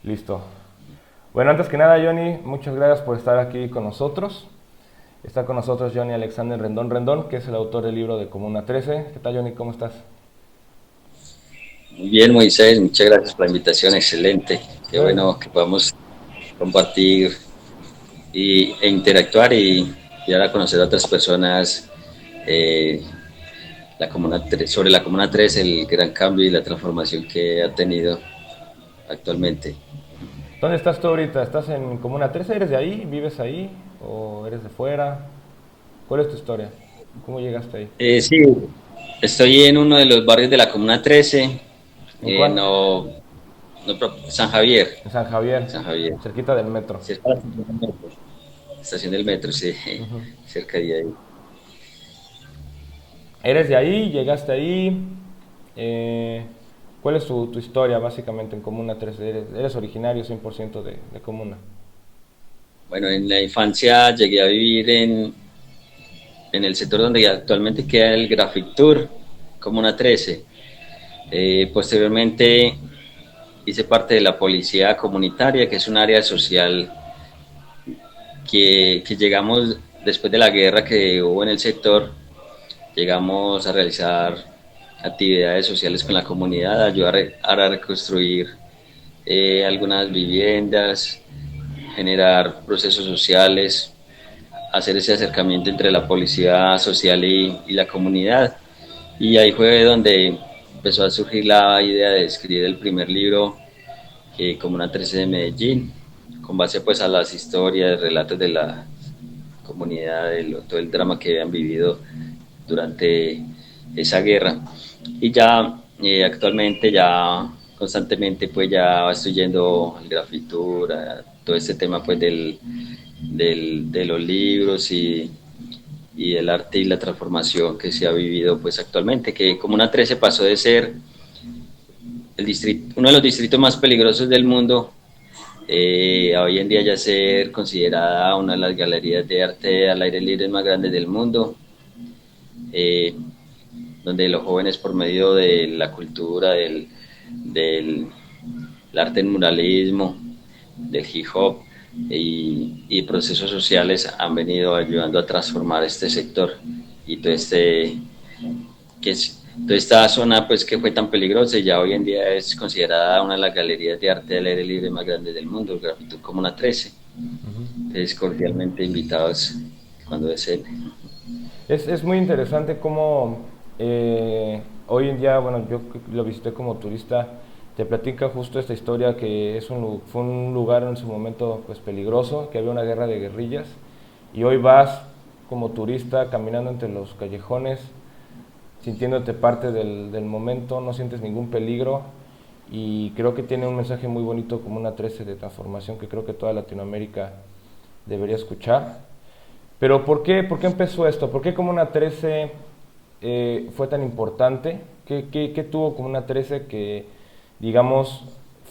Listo. Bueno, antes que nada, Johnny, muchas gracias por estar aquí con nosotros. Está con nosotros Johnny Alexander Rendón Rendón, que es el autor del libro de Comuna 13. ¿Qué tal, Johnny? ¿Cómo estás? Muy bien, Moisés, muchas gracias por la invitación, excelente. Qué Eh, bueno que podamos compartir e interactuar y dar a conocer a otras personas eh, sobre la Comuna 3, el gran cambio y la transformación que ha tenido actualmente. ¿Dónde estás tú ahorita? ¿Estás en Comuna 13? ¿Eres de ahí? ¿Vives ahí? ¿O eres de fuera? ¿Cuál es tu historia? ¿Cómo llegaste ahí? Sí, estoy en uno de los barrios de la Comuna 13, ¿En cuál? San Javier, En San Javier, San Javier, cerquita del metro. cerca de la estación del metro, sí, Ujú. cerca de ahí. ¿Eres de ahí? ¿Llegaste ahí? Eh, ¿Cuál es tu historia básicamente en Comuna 13? ¿Eres originario 100% de Comuna? Bueno, en la infancia llegué a vivir en el sector donde actualmente queda el Graphic Tour, Comuna 13. Posteriormente hice parte de la policía comunitaria, que es un área social que llegamos después de la guerra que hubo en el sector, llegamos a realizar actividades sociales con la comunidad, ayudar a reconstruir algunas viviendas, generar procesos sociales, hacer ese acercamiento entre la policía social y la comunidad. Y ahí fue donde empezó a surgir la idea de escribir el primer libro, Comuna 13 de Medellín, con base pues a las historias, relatos de la comunidad, todo el drama que habían vivido durante esa guerra. Y ya actualmente ya constantemente pues ya estoy yendo al grafitura, todo este tema pues de los libros y el arte y la transformación que se ha vivido pues actualmente, que Comuna 13 pasó de ser uno de los distritos más peligrosos del mundo hoy en día ya ser considerada una de las galerías de arte al aire libre más grandes del mundo, eh, donde los jóvenes por medio de la cultura, del arte del muralismo, del hip hop y procesos sociales han venido ayudando a transformar este sector y todo toda esta zona pues que fue tan peligrosa y ya hoy en día es considerada una de las galerías de arte al aire libre más grandes del mundo, el Grafito Comuna 13. Ujú. Entonces cordialmente invitados cuando deseen. Es muy interesante cómo hoy en día, bueno, yo lo visité como turista, te platica justo esta historia que fue un lugar en su momento pues peligroso, que había una guerra de guerrillas y hoy vas como turista caminando entre los callejones, sintiéndote parte del momento, no sientes ningún peligro y creo que tiene un mensaje muy bonito como una 13 de transformación que creo que toda Latinoamérica debería escuchar. Pero ¿por qué empezó esto? ¿Por qué Comuna 13 fue tan importante? ¿Qué tuvo Comuna 13 que, digamos,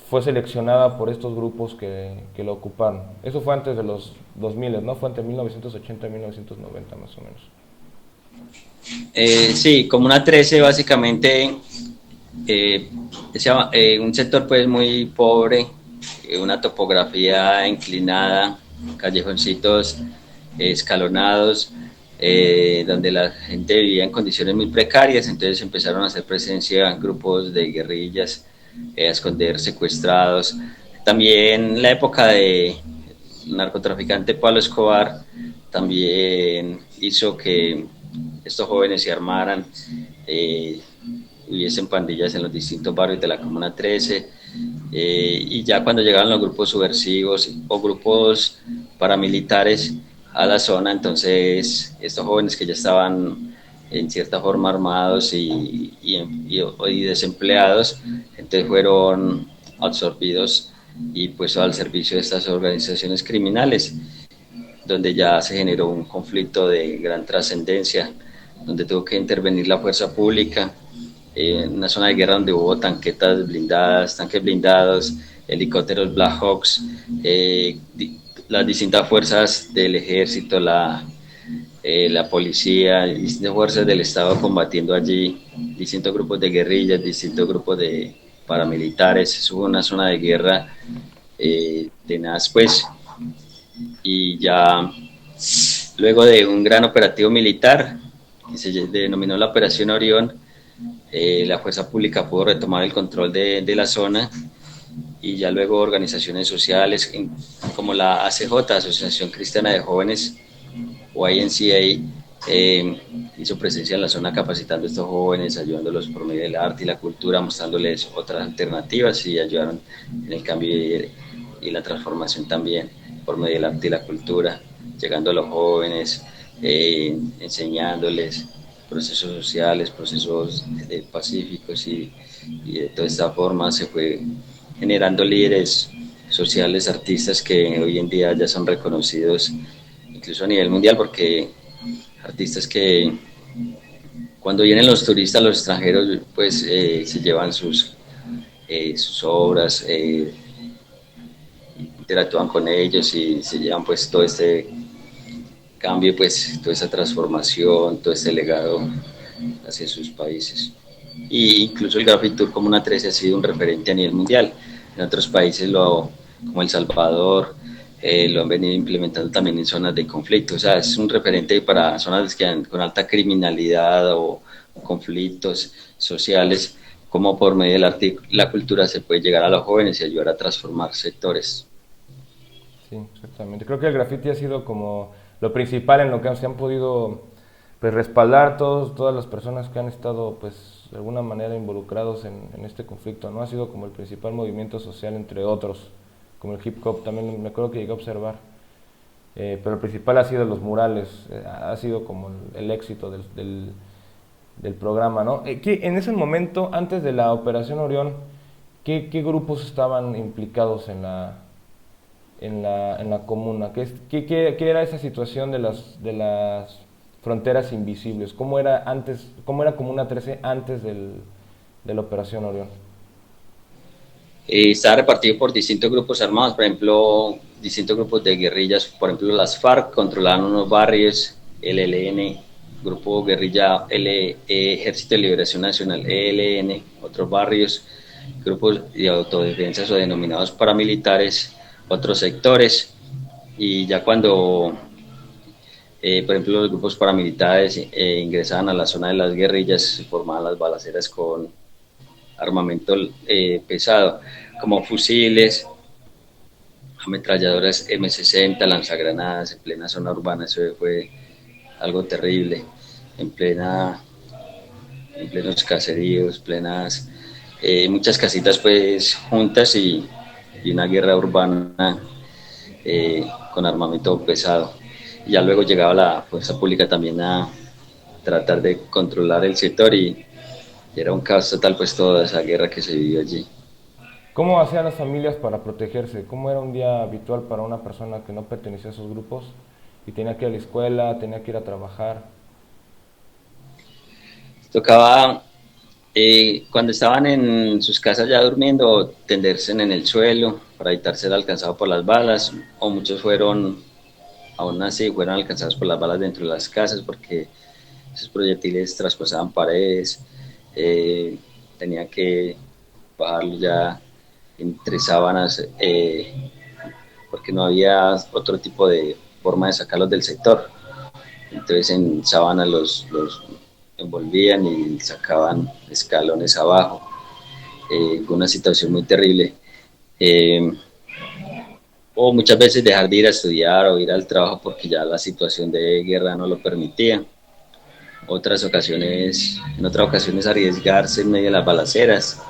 fue seleccionada por estos grupos que lo ocuparon? Eso fue antes de los 2000, ¿no? Fue entre 1980 y 1990 más o menos. Sí, Comuna 13 básicamente eh, un sector pues muy pobre, una topografía inclinada, callejoncitos escalonados, donde la gente vivía en condiciones muy precarias, entonces empezaron a hacer presencia grupos de guerrillas, a esconder secuestrados. También la época de narcotraficante Pablo Escobar también hizo que estos jóvenes se armaran, eh, hubiesen pandillas en los distintos barrios de la Comuna 13, y ya cuando llegaban los grupos subversivos o grupos paramilitares a la zona, entonces estos jóvenes que ya estaban en cierta forma armados y desempleados, entonces fueron absorbidos y puestos al servicio de estas organizaciones criminales, donde ya se generó un conflicto de gran trascendencia, donde tuvo que intervenir la fuerza pública, en una zona de guerra donde hubo tanquetas blindadas, tanques blindados, helicópteros Black Hawks, las distintas fuerzas del ejército, la policía, distintas fuerzas del Estado combatiendo allí, distintos grupos de guerrillas, distintos grupos de paramilitares. Es una zona de guerra tenaz pues, y ya luego de un gran operativo militar que se denominó la Operación Orión, la fuerza pública pudo retomar el control de la zona y ya luego organizaciones sociales como la ACJ, Asociación Cristiana de Jóvenes, o INCA, hizo presencia en la zona capacitando a estos jóvenes, ayudándolos por medio del arte y la cultura, mostrándoles otras alternativas y ayudaron en el cambio y la transformación también por medio del arte y la cultura, llegando a los jóvenes, enseñándoles procesos sociales, procesos pacíficos y de toda esta forma se fue generando líderes sociales, artistas que hoy en día ya son reconocidos incluso a nivel mundial, porque artistas que cuando vienen los turistas, los extranjeros, pues se llevan sus obras, interactúan con ellos y se llevan pues todo este cambio, pues toda esa transformación, todo este legado hacia sus países. Y incluso el Graffiti Tour como una 13 ha sido un referente a nivel mundial. En otros países como El Salvador, lo han venido implementando también en zonas de conflicto. O sea, es un referente para zonas con alta criminalidad o conflictos sociales, como por medio del arte y la cultura se puede llegar a los jóvenes y ayudar a transformar sectores. Sí, exactamente. Creo que el graffiti ha sido como lo principal en lo que se han podido pues respaldar todas las personas que han estado pues de alguna manera involucrados en este conflicto, ¿no? Ha sido como el principal movimiento social entre otros, como el hip hop, también me acuerdo que llegué a observar. Pero el principal ha sido los murales, ha sido como el éxito del programa, ¿no? En ese momento, antes de la Operación Orión, ¿qué grupos estaban implicados en la comuna? ¿Qué era esa situación de las fronteras invisibles? ¿Cómo era antes, cómo era Comuna 13 antes de la Operación Orión? Está repartido por distintos grupos armados, por ejemplo, distintos grupos de guerrillas, por ejemplo, las FARC controlaban unos barrios, el ELN, Grupo Guerrilla Ejército de Liberación Nacional, ELN, otros barrios, grupos de autodefensas o denominados paramilitares, otros sectores, y ya cuando, por ejemplo, los grupos paramilitares ingresaban a la zona de las guerrillas, se formaban las balaceras con armamento pesado, como fusiles, ametralladoras M60, lanzagranadas en plena zona urbana. Eso fue algo terrible, en plenos caseríos, muchas casitas pues juntas y una guerra urbana con armamento pesado. Y ya luego llegaba la fuerza pública también a tratar de controlar el sector y era un caos total pues toda esa guerra que se vivió allí. ¿Cómo hacían las familias para protegerse? ¿Cómo era un día habitual para una persona que no pertenecía a esos grupos y tenía que ir a la escuela, tenía que ir a trabajar? Tocaba, cuando estaban en sus casas ya durmiendo, tenderse en el suelo para evitar ser alcanzado por las balas, o muchos aún así, fueron alcanzados por las balas dentro de las casas porque esos proyectiles traspasaban paredes, eh, tenían que bajarlos ya entre sábanas, porque no había otro tipo de forma de sacarlos del sector. Entonces en sábanas los envolvían y sacaban escalones abajo. Fue una situación muy terrible. Eh, o muchas veces dejar de ir a estudiar o ir al trabajo porque ya la situación de guerra no lo permitía. En otras ocasiones arriesgarse en medio de las balaceras.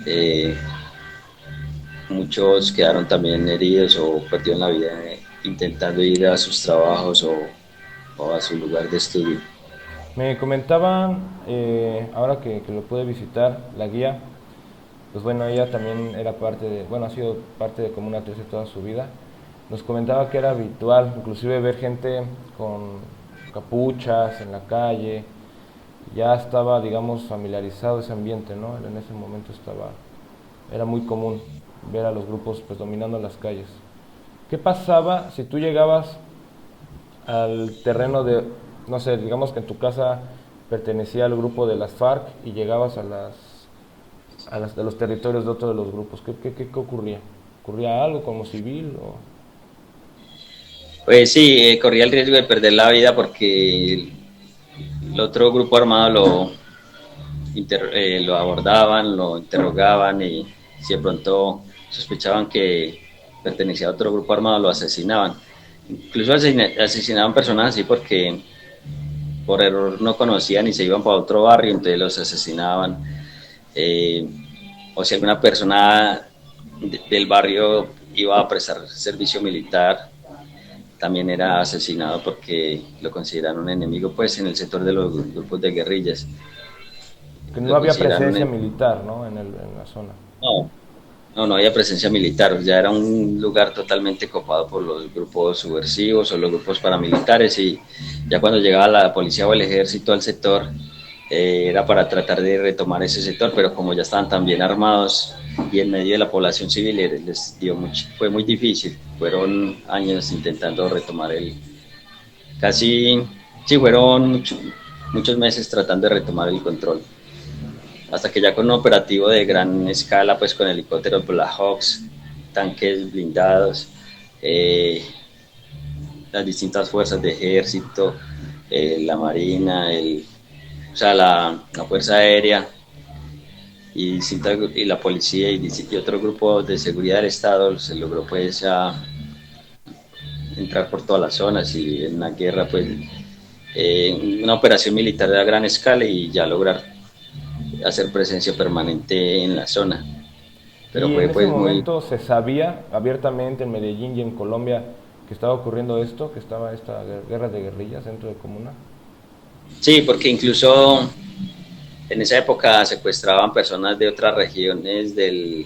Eh, Muchos quedaron también heridos o perdieron la vida intentando ir a sus trabajos o a su lugar de estudio. Me comentaban, ahora que lo pude visitar, la guía, pues bueno, ella también era bueno, ha sido parte de Comuna 13 toda su vida. Nos comentaba que era habitual, inclusive ver gente con capuchas en la calle. Ya estaba, digamos, familiarizado ese ambiente, ¿no? En ese momento era muy común ver a los grupos pues dominando las calles. ¿Qué pasaba si tú llegabas al terreno no sé, digamos que en tu casa pertenecía al grupo de las FARC y llegabas a los territorios de otro de los grupos? ¿Qué ocurría? ocurría algo como civil o... Pues sí, corría el riesgo de perder la vida porque el otro grupo armado lo abordaban, lo interrogaban y si de pronto sospechaban que pertenecía a otro grupo armado, lo asesinaban. Incluso asesinaban personas así porque por error no conocían y se iban para otro barrio, entonces los asesinaban. Eh, o si alguna persona del barrio iba a prestar servicio militar, también era asesinado porque lo consideraron un enemigo, pues en el sector de los grupos de guerrillas. Que no Lo había consideraron presencia un militar, ¿no? En la zona. no, no había presencia militar, ya era un lugar totalmente copado por los grupos subversivos o los grupos paramilitares y ya cuando llegaba la policía o el ejército al sector era para tratar de retomar ese sector, pero como ya estaban tan bien armados y en medio de la población civil les dio mucho, fue muy difícil, fueron años intentando retomar casi, sí, fueron muchos meses tratando de retomar el control hasta que ya con un operativo de gran escala, pues con helicópteros Black Hawks, tanques blindados, las distintas fuerzas de ejército, la marina, o sea, la fuerza aérea y la policía y otro grupo de seguridad del Estado se logró pues entrar por todas las zonas y en una guerra pues una operación militar a gran escala y ya lograr hacer presencia permanente en la zona. Pero Y fue en ese pues muy... momento se sabía abiertamente en Medellín y en Colombia que estaba ocurriendo esto, que estaba esta guerra de guerrillas dentro de Comuna. Sí, porque incluso en esa época secuestraban personas de otras regiones de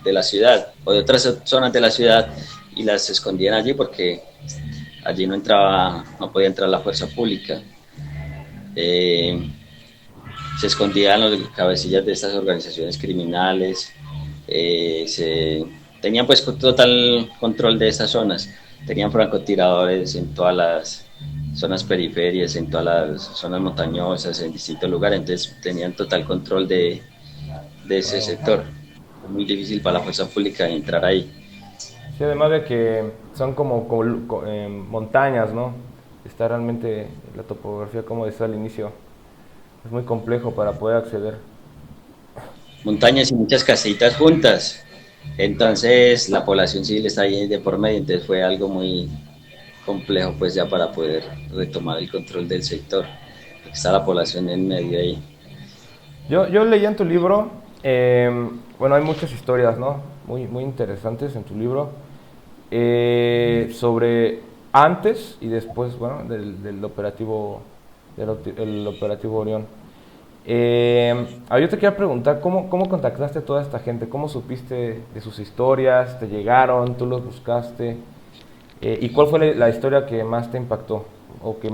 la ciudad o de otras zonas de la ciudad y las escondían allí porque allí no podía entrar la fuerza pública. Se escondían los cabecillas de estas organizaciones criminales, tenían pues total control de estas zonas, tenían francotiradores en todas las zonas periferias, en todas las zonas montañosas, en distintos lugares, entonces tenían total control de ese sector. Es muy difícil para la fuerza pública entrar ahí. Sí, además de que son como montañas, ¿no? Está realmente la topografía, como decía al inicio, es muy complejo para poder acceder. Montañas y muchas casitas juntas, entonces la población civil está ahí de por medio, entonces fue algo muy complejo pues ya para poder retomar el control del sector, porque está la población en medio ahí. Yo leí en tu libro, bueno, hay muchas historias, ¿no? Muy interesantes en tu libro, sobre antes y después, bueno, del operativo, el operativo Orión. Yo te quería preguntar, ¿cómo contactaste a toda esta gente? ¿Cómo supiste de sus historias? ¿Te llegaron? ¿Tú los buscaste? ¿Y cuál fue la historia que más te impactó? ¿O que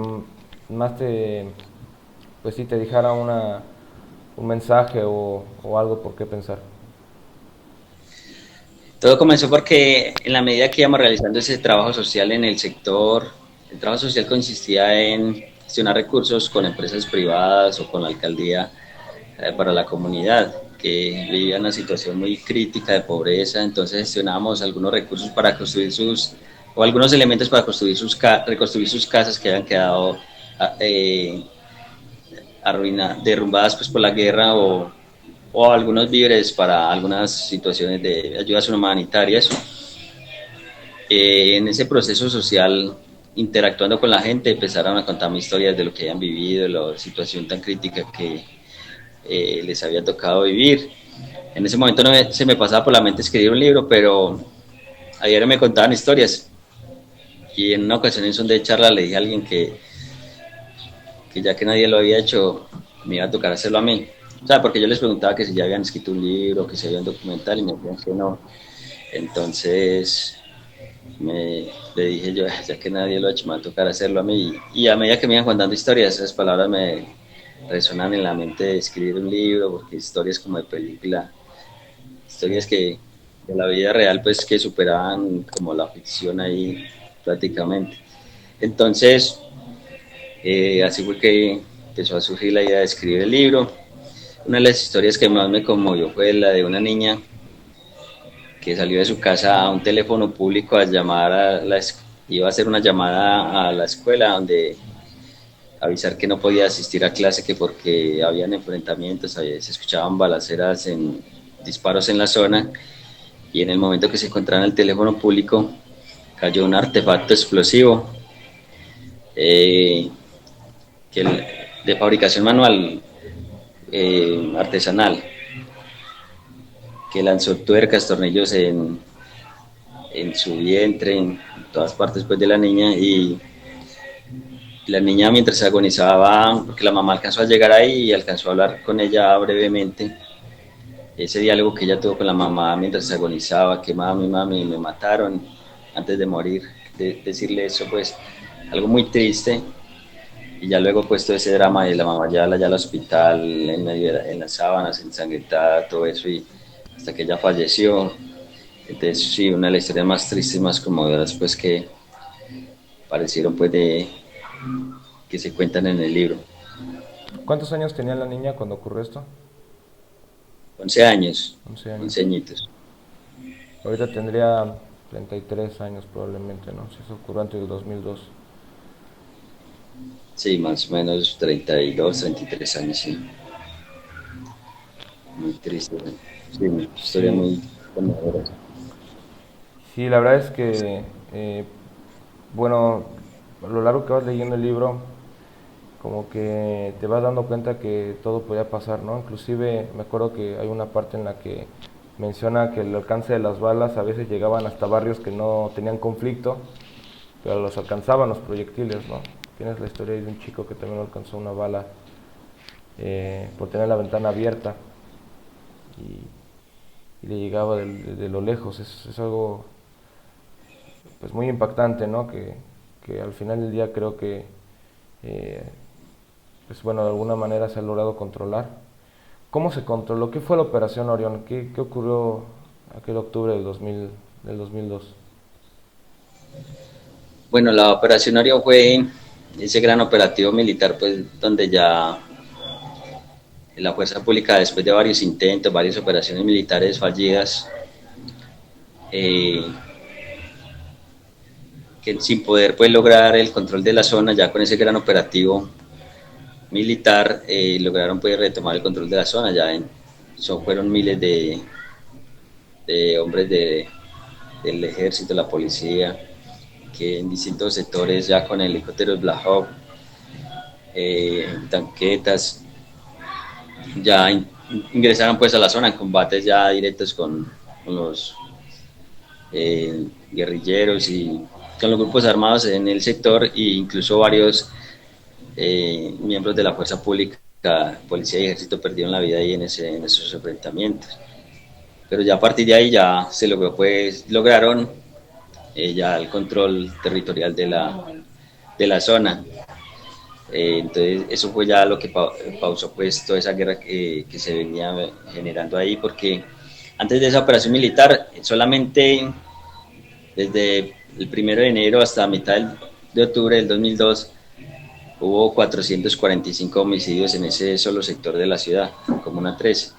más pues sí, te dejara un mensaje o algo por qué pensar? Todo comenzó porque en la medida que íbamos realizando ese trabajo social en el sector, el trabajo social consistía en gestionar recursos con empresas privadas o con la alcaldía para la comunidad que vivía una situación muy crítica de pobreza, entonces gestionábamos algunos recursos para construir o algunos elementos para reconstruir sus casas que habían quedado eh, derrumbadas pues por la guerra o algunos víveres para algunas situaciones de ayudas humanitarias. En ese proceso social, interactuando con la gente, empezaron a contarme historias de lo que habían vivido, la situación tan crítica que les había tocado vivir. En ese momento se me pasaba por la mente escribir un libro, pero ayer me contaban historias y en una ocasión en son de charla le dije a alguien que ya que nadie lo había hecho, me iba a tocar hacerlo a mí. O sea, porque yo les preguntaba que si ya habían escrito un libro, que si habían documental y me decían que no. Entonces le dije yo, ya que nadie lo ha hecho, me va a tocar hacerlo a mí. Y a medida que me iban contando historias, esas palabras me resonan en la mente de escribir un libro, porque historias como de película, historias que de la vida real, pues que superaban como la ficción ahí prácticamente. Entonces, así fue que empezó a surgir la idea de escribir el libro. Una de las historias que más me conmovió fue la de una niña que salió de su casa a un teléfono público a llamar iba a hacer una llamada a la escuela donde avisar que no podía asistir a clase, que porque habían enfrentamientos, se escuchaban balaceras, disparos en la zona, y en el momento que se encontraba en el teléfono público cayó un artefacto explosivo eh, de fabricación manual, artesanal, que lanzó tuercas, tornillos en su vientre, en todas partes pues, de la niña, y la niña mientras se agonizaba, porque la mamá alcanzó a llegar ahí y alcanzó a hablar con ella brevemente, ese diálogo que ella tuvo con la mamá mientras se agonizaba, que mami, mami, me mataron antes de morir, decirle eso pues algo muy triste, y ya luego pues todo ese drama de la mamá ya al hospital, en las sábanas, ensangrentada, todo eso, y hasta que ella falleció. Entonces sí, una de las historias más tristes, más conmovedoras pues que parecieron pues que se cuentan en el libro. ¿Cuántos años tenía la niña cuando ocurrió esto? 11 años, 11 años. 11 añitos. Ahorita tendría 33 años probablemente, ¿no? Si eso ocurrió antes del 2002. Sí, más o menos 32, 33 años, sí. Muy triste, ¿no? Sí, una historia Sí, muy conmovedora. sí, la verdad es que, bueno, a lo largo que vas leyendo el libro, como que te vas dando cuenta que todo podía pasar, ¿no? Inclusive me acuerdo que hay una parte en la que menciona que el alcance de las balas a veces llegaban hasta barrios que no tenían conflicto, pero los alcanzaban los proyectiles, ¿no? Tienes la historia de un chico que también alcanzó una bala por tener la ventana abierta y le llegaba de lo lejos. Es algo pues muy impactante, ¿no? Que al final del día creo que eh, pues bueno, de alguna manera se ha logrado controlar. ¿Cómo se controló? ¿Qué fue la Operación Orión? ¿Qué ocurrió aquel octubre del 2002? Bueno, la Operación Orión fue ese gran operativo militar, pues, donde ya la fuerza pública, después de varios intentos, varias operaciones militares fallidas, eh, que sin poder pues, lograr el control de la zona, ya con ese gran operativo militar, lograron pues, retomar el control de la zona. Fueron miles de hombres del ejército, la policía, que en distintos sectores, ya con helicópteros Black Hawk, tanquetas, ya ingresaron pues a la zona en combates ya directos con los guerrilleros y con los grupos armados en el sector, e incluso varios miembros de la fuerza pública, policía y ejército perdieron la vida ahí en esos enfrentamientos. Pero ya a partir de ahí ya se logró, pues lograron ya el control territorial de la zona. Entonces eso fue ya lo que pausó pues toda esa guerra que se venía generando ahí, porque antes de esa operación militar solamente desde el 1 de enero hasta mitad de octubre del 2002 hubo 445 homicidios en ese solo sector de la ciudad, Comuna 13.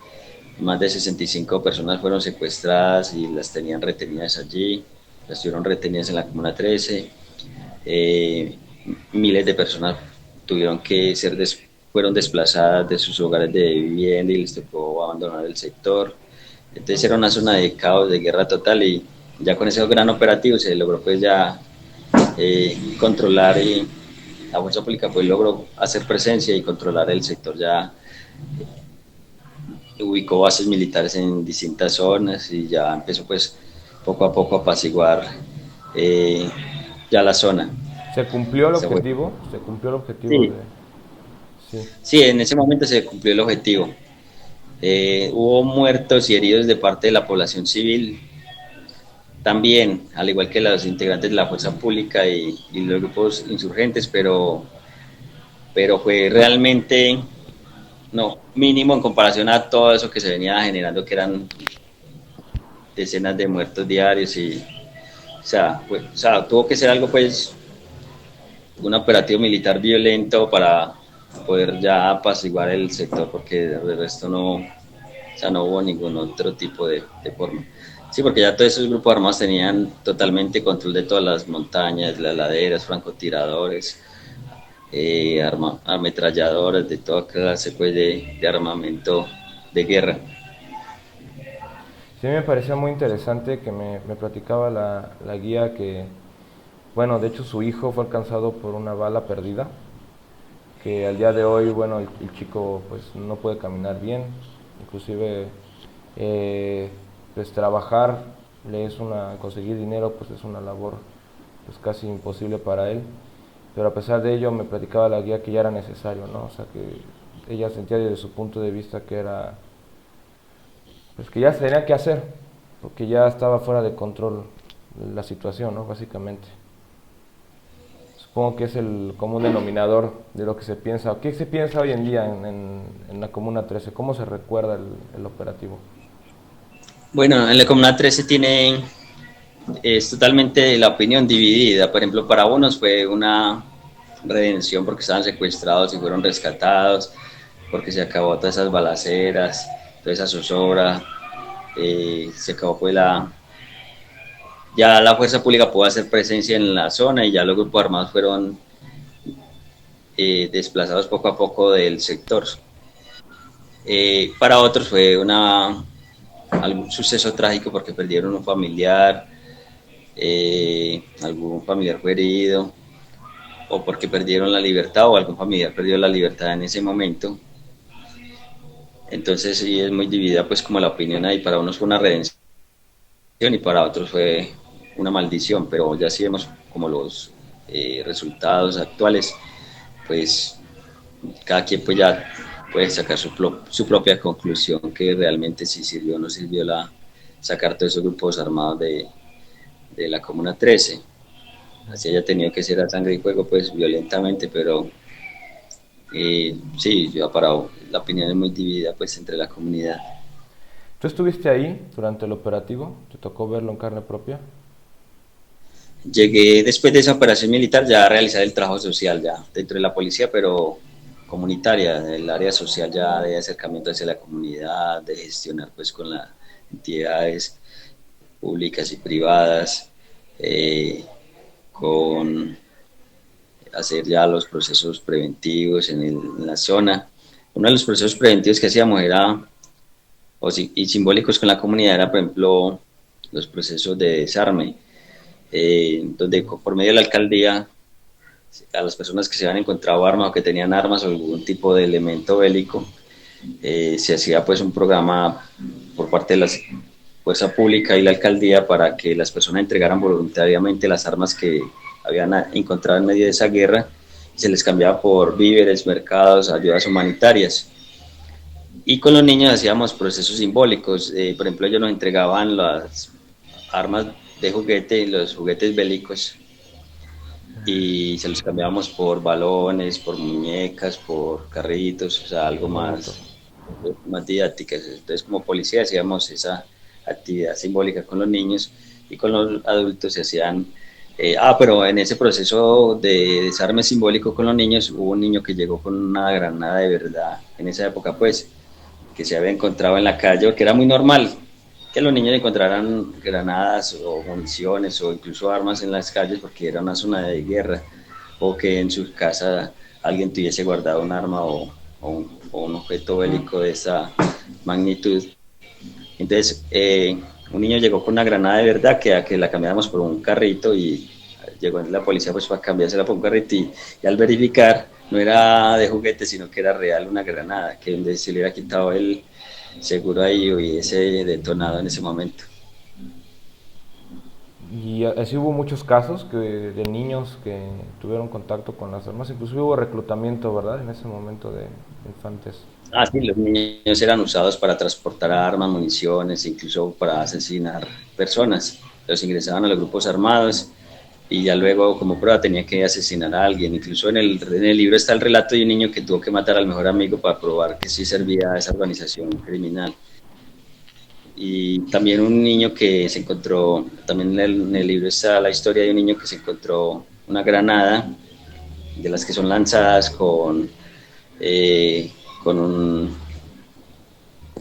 Más de 65 personas fueron secuestradas y las tenían retenidas allí, las tuvieron retenidas en la Comuna 13. Miles de personas fueron desplazadas de sus hogares de vivienda y les tocó abandonar el sector. Entonces era una zona de caos, de guerra total, y ya con ese gran operativo se logró pues ya controlar, y la fuerza pública pues logró hacer presencia y controlar el sector. Ya ubicó bases militares en distintas zonas y ya empezó pues poco a poco a apaciguar ya la zona. ¿Se cumplió el Se fue. objetivo? ¿Se cumplió el objetivo de...? Sí, Sí. sí, en ese momento se cumplió el objetivo. Hubo muertos y heridos de parte de la población civil también, al igual que los integrantes de la fuerza pública y los grupos insurgentes, pero fue realmente no mínimo en comparación a todo eso que se venía generando, que eran decenas de muertos diarios. Y o sea, tuvo que ser algo pues un operativo militar violento para poder ya apaciguar el sector, porque de resto no, o sea, no hubo ningún otro tipo de forma. Sí, porque ya todos esos grupos armados tenían totalmente control de todas las montañas, las laderas, francotiradores, ametralladoras, de toda clase pues, de armamento de guerra. Sí, me parecía muy interesante que me platicaba la guía que, bueno, de hecho su hijo fue alcanzado por una bala perdida, que al día de hoy, bueno, el chico pues no puede caminar bien, inclusive eh, pues trabajar, conseguir dinero pues es una labor pues casi imposible para él, pero a pesar de ello me platicaba la guía que ya era necesario, ¿no? O sea que ella sentía desde su punto de vista que era, pues que ya se tenía que hacer, porque ya estaba fuera de control la situación, ¿no? Básicamente. Supongo que es el común denominador de lo que se piensa. ¿Qué se piensa hoy en día en la Comuna 13? ¿Cómo se recuerda el operativo? Bueno, en la Comuna 13 es totalmente la opinión dividida. Por ejemplo, para unos fue una redención porque estaban secuestrados y fueron rescatados, porque se acabó todas esas balaceras, toda esa zozobra, se acabó pues ya la fuerza pública pudo hacer presencia en la zona y ya los grupos armados fueron desplazados poco a poco del sector. Para otros fue algún suceso trágico porque perdieron un familiar, algún familiar fue herido, o porque perdieron la libertad o algún familiar perdió la libertad en ese momento. Entonces sí es muy dividida pues como la opinión ahí, para unos fue una redención y para otros fue una maldición, pero ya si vemos como los resultados actuales, pues cada quien pues ya puede sacar su propia conclusión que realmente si sirvió o no sirvió sacar todos esos grupos armados de la Comuna 13. Así haya tenido que ser a sangre y fuego pues violentamente, pero sí, yo he parado, la opinión es muy dividida pues entre la comunidad. ¿Tú estuviste ahí durante el operativo? ¿Te tocó verlo en carne propia? Llegué después de esa operación militar ya a realizar el trabajo social ya dentro de la policía, pero comunitaria, el área social ya de acercamiento hacia la comunidad, de gestionar pues con las entidades públicas y privadas, con hacer ya los procesos preventivos en la zona. Uno de los procesos preventivos que hacíamos y simbólicos con la comunidad era, por ejemplo, los procesos de desarme, donde por medio de la alcaldía a las personas que se habían encontrado armas o que tenían armas o algún tipo de elemento bélico, se hacía pues un programa por parte de la fuerza pública y la alcaldía para que las personas entregaran voluntariamente las armas que habían encontrado en medio de esa guerra y se les cambiaba por víveres, mercados, ayudas humanitarias. Y con los niños hacíamos procesos simbólicos, por ejemplo ellos nos entregaban las armas de juguete, los juguetes bélicos, y se los cambiábamos por balones, por muñecas, por carritos, o sea, algo Qué bonito. más didácticas. Entonces, como policía hacíamos esa actividad simbólica con los niños y con los adultos se hacían... pero en ese proceso de desarme simbólico con los niños hubo un niño que llegó con una granada de verdad en esa época, pues, que se había encontrado en la calle, que era muy normal que los niños encontraran granadas o municiones o incluso armas en las calles porque era una zona de guerra, o que en su casa alguien tuviese guardado un arma o un objeto bélico de esa magnitud. Entonces, un niño llegó con una granada de verdad que la cambiamos por un carrito y llegó la policía pues para cambiársela por un carrito y al verificar no era de juguete sino que era real una granada, que donde se le hubiera quitado el seguro ahí hubiese detonado en ese momento. Y así hubo muchos casos de niños que tuvieron contacto con las armas, incluso hubo reclutamiento, ¿verdad? En ese momento de infantes. Ah, sí, los niños eran usados para transportar armas, municiones, incluso para asesinar personas. Los ingresaban a los grupos armados y ya luego como prueba tenía que asesinar a alguien. Incluso en el libro está el relato de un niño que tuvo que matar al mejor amigo para probar que sí servía a esa organización criminal. Y también un niño que se encontró, también en el libro está la historia de un niño que se encontró una granada de las que son lanzadas con un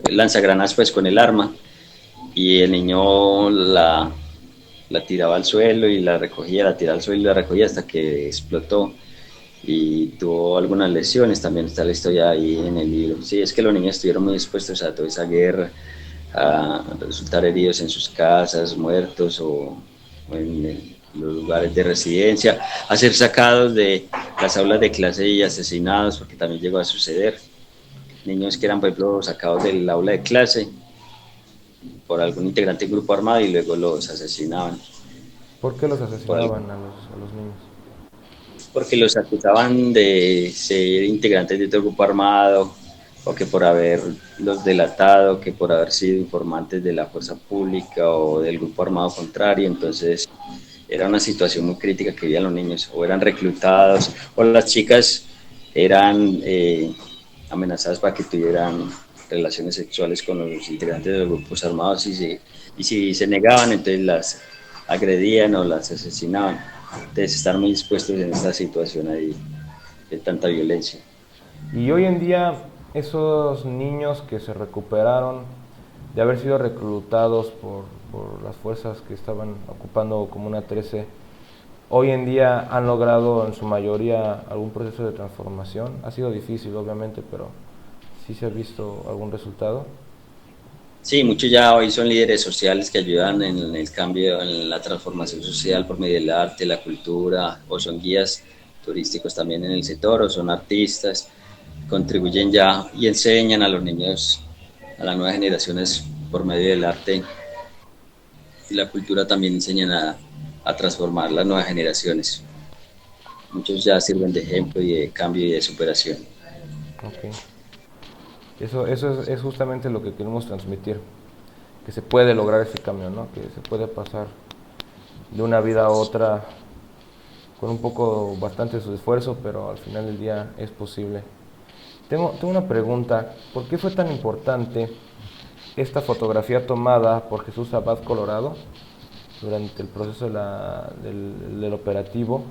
lanzagranadas pues con el arma y el niño la tiraba al suelo y la recogía, la tiraba al suelo y la recogía hasta que explotó y tuvo algunas lesiones. También está la historia ahí en el libro. Sí, es que los niños estuvieron muy expuestos a toda esa guerra, a resultar heridos en sus casas, muertos o en los lugares de residencia, a ser sacados de las aulas de clase y asesinados, porque también llegó a suceder. Niños que eran, por ejemplo, sacados del aula de clase por algún integrante del grupo armado y luego los asesinaban. ¿Por qué los Por algo, asesinaban a los niños? porque los acusaban de ser integrantes de otro grupo armado, o que por haberlos delatado, que por haber sido informantes de la fuerza pública o del grupo armado contrario. Entonces era una situación muy crítica que vivían los niños, o eran reclutados, o las chicas eran amenazadas para que tuvieran relaciones sexuales con los integrantes de los grupos armados, y si se negaban, entonces las agredían o las asesinaban. Entonces estar muy dispuestos en esta situación ahí de tanta violencia. Y hoy en día, esos niños que se recuperaron de haber sido reclutados por las fuerzas que estaban ocupando Comuna 13, hoy en día han logrado en su mayoría algún proceso de transformación. Ha sido difícil, obviamente, pero sí se ha visto algún resultado. Sí, muchos ya hoy son líderes sociales que ayudan en el cambio, en la transformación social por medio del arte, la cultura, o son guías turísticos también en el sector, o son artistas, contribuyen ya y enseñan a los niños, a las nuevas generaciones por medio del arte y la cultura. También enseñan a transformar las nuevas generaciones. Muchos ya sirven de ejemplo y de cambio y de superación. Ok. Eso es justamente lo que queremos transmitir, que se puede lograr ese cambio, ¿no? Que se puede pasar de una vida a otra con un poco bastante de su esfuerzo, pero al final del día es posible. Tengo una pregunta, ¿por qué fue tan importante esta fotografía tomada por Jesús Abad Colorado durante el proceso del operativo,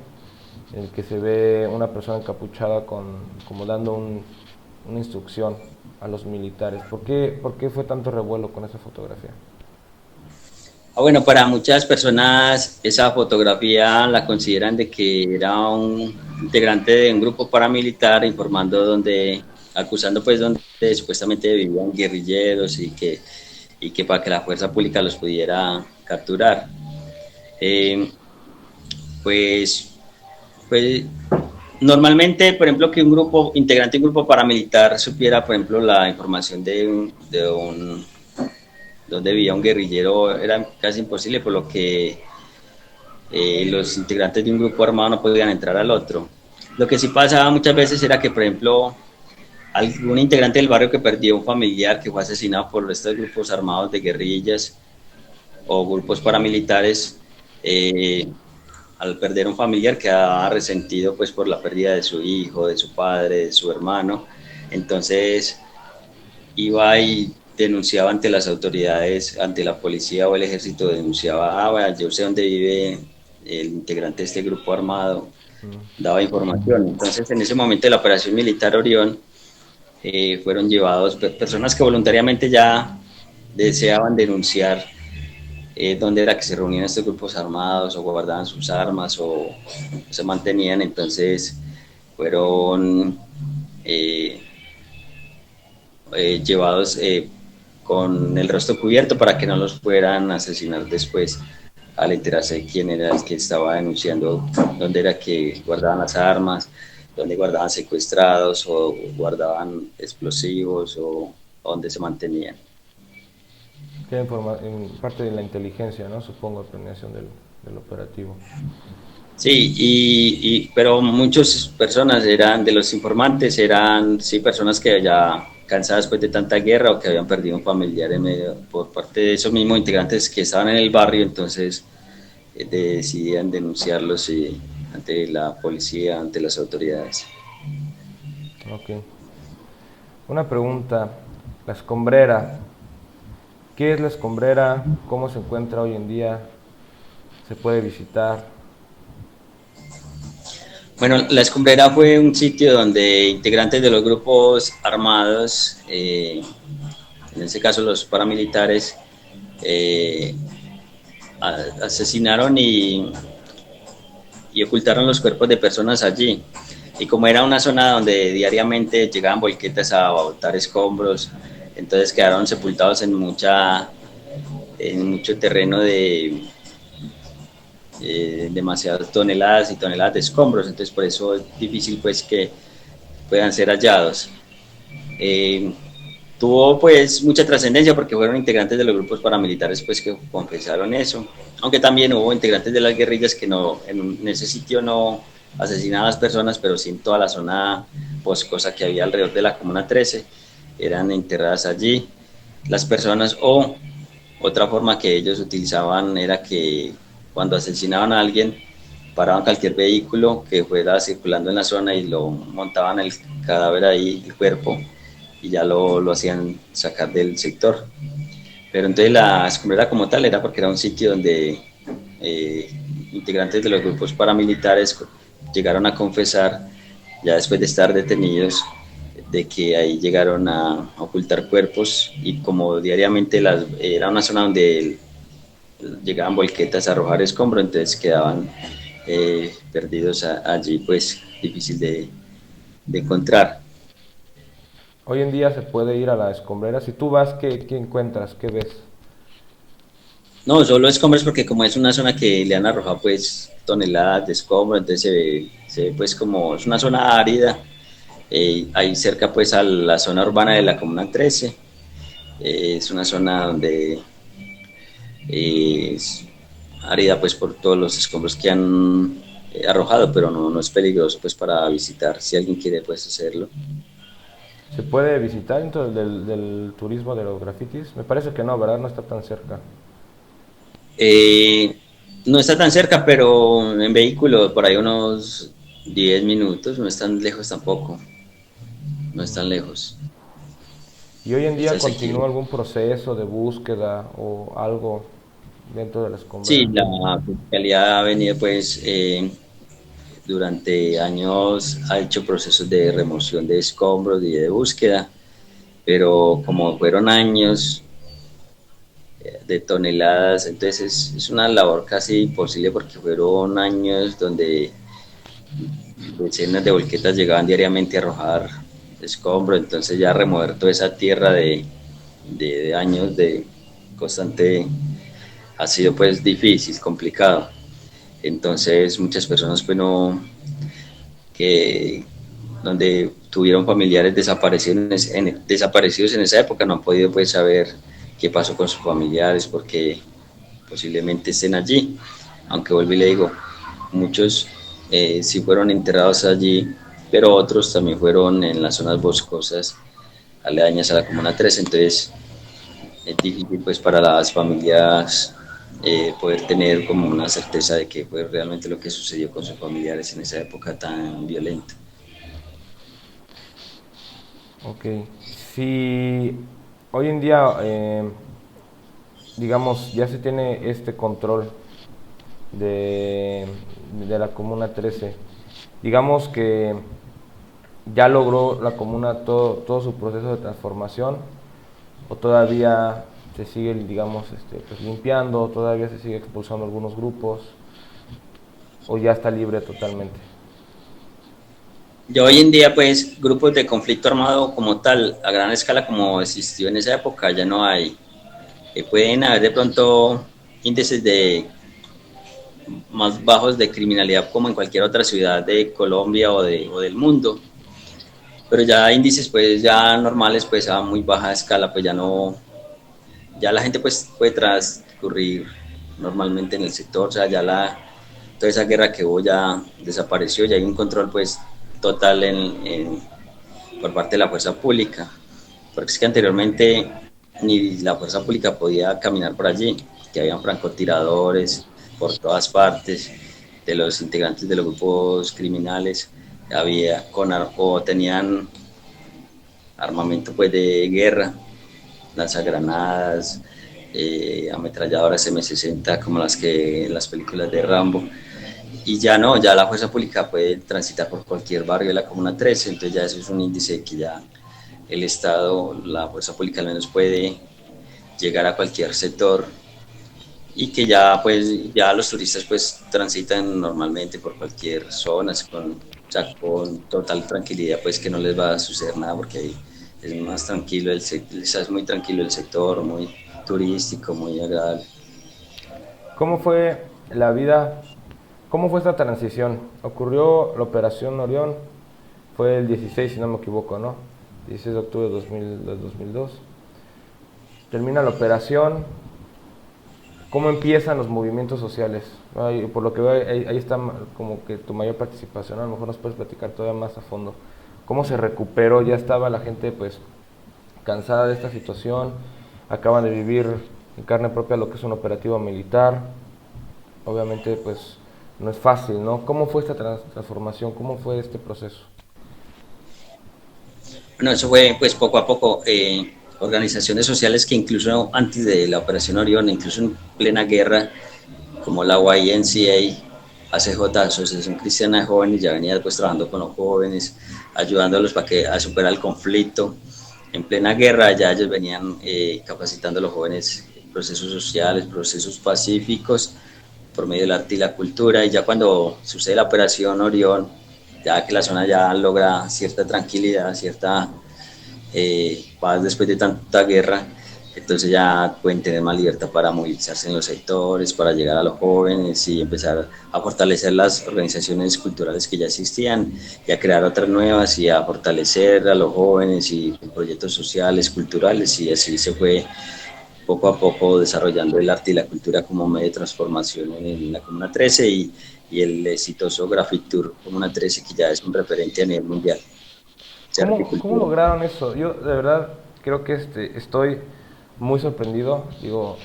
en el que se ve una persona encapuchada como dando una instrucción a los militares? Por qué fue tanto revuelo con esa fotografía? Bueno, para muchas personas esa fotografía la consideran de que era un integrante de un grupo paramilitar informando acusando pues donde supuestamente vivían guerrilleros, y que para que la fuerza pública los pudiera capturar. Eh, pues, pues normalmente, por ejemplo, que un grupo integrante de un grupo paramilitar supiera, por ejemplo, la información de donde vivía un guerrillero era casi imposible, por lo que los integrantes de un grupo armado no podían entrar al otro. Lo que sí pasaba muchas veces era que, por ejemplo, algún integrante del barrio que perdió un familiar que fue asesinado por estos grupos armados de guerrillas o grupos paramilitares, al perder un familiar quedaba resentido pues por la pérdida de su hijo, de su padre, de su hermano. Entonces iba y denunciaba ante las autoridades, ante la policía o el ejército, denunciaba, bueno, yo sé dónde vive el integrante de este grupo armado, daba información. Entonces, en ese momento de la operación militar Orión, fueron llevados personas que voluntariamente ya deseaban denunciar dónde era que se reunían estos grupos armados, o guardaban sus armas, o se mantenían. Entonces, fueron llevados con el rostro cubierto para que no los fueran a asesinar después, al enterarse de quién era el que estaba denunciando, dónde era que guardaban las armas, dónde guardaban secuestrados o guardaban explosivos, o dónde se mantenían. Que en parte de la inteligencia, ¿no? Supongo, planeación del operativo. Sí, pero muchas personas eran, de los informantes, eran sí personas que ya cansadas pues de tanta guerra, o que habían perdido un familiar en medio, por parte de esos mismos integrantes que estaban en el barrio. Entonces decidían denunciarlos, ante la policía, ante las autoridades. Ok. Una pregunta, la escombrera. ¿Qué es la escombrera? ¿Cómo se encuentra hoy en día? ¿Se puede visitar? Bueno, la Escombrera fue un sitio donde integrantes de los grupos armados, en este caso los paramilitares, eh, asesinaron y ocultaron los cuerpos de personas allí. Y como era una zona donde diariamente llegaban volquetas a botar escombros, entonces quedaron sepultados en mucho terreno de demasiadas toneladas y toneladas de escombros, entonces por eso es difícil pues que puedan ser hallados. Eh, Tuvo pues mucha trascendencia porque fueron integrantes de los grupos paramilitares pues que confesaron eso, aunque también hubo integrantes de las guerrillas que no, en ese sitio no asesinaban a las personas, pero sí en toda la zona boscosa que había alrededor de la Comuna 13, eran enterradas allí las personas. O otra forma que ellos utilizaban era que cuando asesinaban a alguien, paraban cualquier vehículo que fuera circulando en la zona y lo montaban el cadáver ahí, el cuerpo, y ya lo hacían sacar del sector. Pero entonces la escombrera como tal era porque era un sitio donde eh, integrantes de los grupos paramilitares llegaron a confesar, ya después de estar detenidos, de que ahí llegaron a ocultar cuerpos, y como diariamente era una zona donde llegaban volquetas a arrojar escombros, entonces quedaban perdidos allí, pues difícil de encontrar. Hoy en día se puede ir a la escombrera. Si tú vas, ¿qué encuentras? ¿Qué ves? No, solo escombros porque como es una zona que le han arrojado pues toneladas de escombros, entonces se ve pues como es una zona árida, ahí cerca pues a la zona urbana de la Comuna 13, es una zona donde es árida pues por todos los escombros que han arrojado, pero no es peligroso pues para visitar, si alguien quiere pues hacerlo. ¿Se puede visitar dentro del turismo de los grafitis? Me parece que no, ¿verdad? No está tan cerca. Eh, no está tan cerca, pero en vehículo por ahí unos 10 minutos, no es tan lejos tampoco, no es tan lejos. ¿Y hoy en Está día asequible. continúa algún proceso de búsqueda o algo dentro de la Sí, escombrera? la fiscalía ha venido pues durante años, ha hecho procesos de remoción de escombros y de búsqueda, pero como fueron años de toneladas, entonces es una labor casi imposible porque fueron años donde decenas de volquetas llegaban diariamente a arrojar escombros, entonces ya remover toda esa tierra de años de constante ha sido pues difícil, complicado. Entonces muchas personas pues no, que donde tuvieron familiares desaparecidos en esa época no han podido pues saber qué pasó con sus familiares porque posiblemente estén allí, aunque vuelvo y le digo, muchos sí fueron enterrados allí, pero otros también fueron en las zonas boscosas aledañas a la Comuna 3, entonces es difícil pues para las familias poder tener como una certeza de qué fue realmente lo que sucedió con sus familiares en esa época tan violenta. Ok. Si hoy en día, digamos, ya se tiene este control de, de la Comuna 13, digamos que ya logró la Comuna todo su proceso de transformación, o todavía se sigue, digamos, pues limpiando, todavía se sigue expulsando algunos grupos, o ya está libre totalmente. Ya hoy en día, pues, grupos de conflicto armado como tal, a gran escala como existió en esa época, ya no hay. Pueden haber de pronto índices de más bajos de criminalidad como en cualquier otra ciudad de Colombia o del mundo, pero ya índices pues ya normales pues a muy baja escala, pues ya no, ya la gente pues puede transcurrir normalmente en el sector, o sea, toda esa guerra que hubo ya desapareció, ya hay un control pues total por parte de la fuerza pública, porque es que anteriormente ni la fuerza pública podía caminar por allí, que habían francotiradores por todas partes, de los integrantes de los grupos criminales, o tenían armamento pues de guerra, lanzagranadas, ametralladoras M60 como las que en las películas de Rambo, y ya no, ya la fuerza pública puede transitar por cualquier barrio de la Comuna 13, entonces ya eso es un índice que ya el Estado, la fuerza pública al menos puede llegar a cualquier sector y que ya pues ya los turistas pues transitan normalmente por cualquier zona con, o sea, con total tranquilidad, pues que no les va a suceder nada porque ahí es más tranquilo es muy tranquilo el sector, muy turístico, muy agradable. ¿Cómo fue la vida? ¿Cómo fue esta transición? Ocurrió la Operación Orión, fue el 16 si no me equivoco, ¿no? 16 de octubre de 2002. Termina la operación. ¿Cómo empiezan los movimientos sociales? Ay, por lo que veo, ahí está como que tu mayor participación, ¿no? A lo mejor nos puedes platicar todavía más a fondo. ¿Cómo se recuperó? Ya estaba la gente pues cansada de esta situación, acaban de vivir en carne propia lo que es un operativo militar. Obviamente pues no es fácil, ¿no? ¿Cómo fue esta transformación? ¿Cómo fue este proceso? Bueno, eso fue pues poco a poco, organizaciones sociales que incluso antes de la Operación Orión, incluso en plena guerra, como la YMCA, ACJ, Asociación Cristiana de Jóvenes, ya venía pues trabajando con los jóvenes, ayudándolos para que a superar el conflicto. En plena guerra ya ellos venían capacitando a los jóvenes en procesos sociales, procesos pacíficos, por medio del arte y la cultura, y ya cuando sucede la Operación Orión, ya que la zona ya logra cierta tranquilidad, cierta paz después de tanta guerra, entonces ya pueden tener más libertad para movilizarse en los sectores, para llegar a los jóvenes y empezar a fortalecer las organizaciones culturales que ya existían y a crear otras nuevas y a fortalecer a los jóvenes y proyectos sociales, culturales, y así se fue poco a poco desarrollando el arte y la cultura como medio de transformación en la Comuna 13 y el exitoso Graffiti Tour Comuna 13, que ya es un referente a nivel mundial de arte y ¿Cómo cultura. lograron eso? Yo de verdad creo que estoy muy sorprendido. Digo,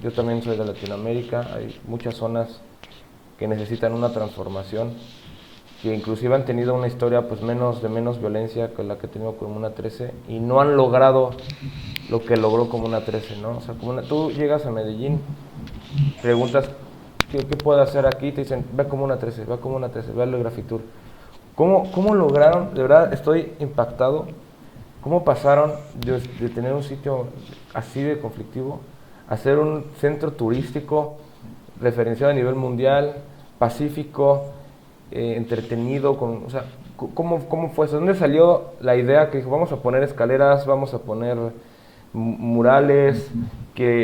yo también soy de Latinoamérica, hay muchas zonas que necesitan una transformación, que inclusive han tenido una historia pues menos violencia que la que ha tenido Comuna 13 y no han logrado lo que logró Comuna 13, ¿no? O sea, tú llegas a Medellín, preguntas qué puedo hacer aquí, te dicen, ve a Comuna 13, ve a Comuna 13, ve al Grafitur. ¿Cómo lograron? De verdad estoy impactado. ¿Cómo pasaron de tener un sitio así de conflictivo a ser un centro turístico referenciado a nivel mundial, pacífico, entretenido? O sea, ¿cómo fue eso? ¿Dónde salió la idea que dijo, vamos a poner escaleras, vamos a poner murales?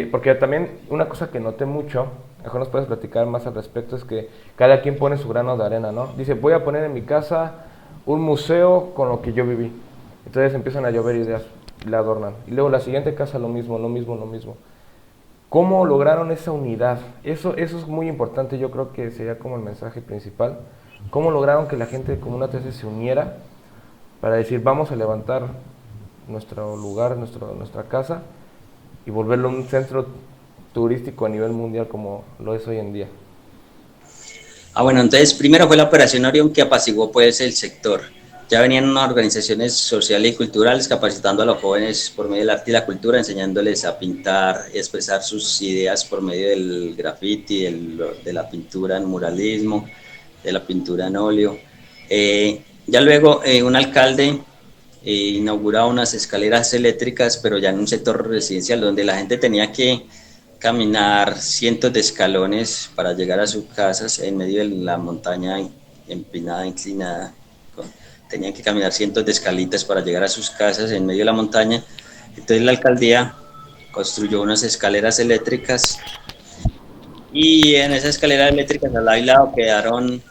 Porque también una cosa que noté mucho, mejor nos puedes platicar más al respecto, es que cada quien pone su grano de arena, ¿no? Dice, voy a poner en mi casa un museo con lo que yo viví. Entonces empiezan a llover ideas y la adornan. Y luego la siguiente casa lo mismo, lo mismo, lo mismo. ¿Cómo lograron esa unidad? Eso es muy importante, yo creo que sería como el mensaje principal. ¿Cómo lograron que la gente de Comuna 13 se uniera para decir, vamos a levantar nuestro lugar, nuestra casa y volverlo un centro turístico a nivel mundial como lo es hoy en día? Bueno, entonces primero fue la Operación Orión que apaciguó pues el sector. Ya venían unas organizaciones sociales y culturales capacitando a los jóvenes por medio del arte y la cultura, enseñándoles a pintar, expresar sus ideas por medio del graffiti, de la pintura en muralismo, de la pintura en óleo. Ya luego un alcalde inauguraba unas escaleras eléctricas, pero ya en un sector residencial donde la gente tenía que caminar cientos de escalones para llegar a sus casas en medio de la montaña empinada, inclinada. Tenían que caminar cientos de escalitas para llegar a sus casas en medio de la montaña. Entonces la alcaldía construyó unas escaleras eléctricas y en esas escaleras eléctricas al lado y lado quedaron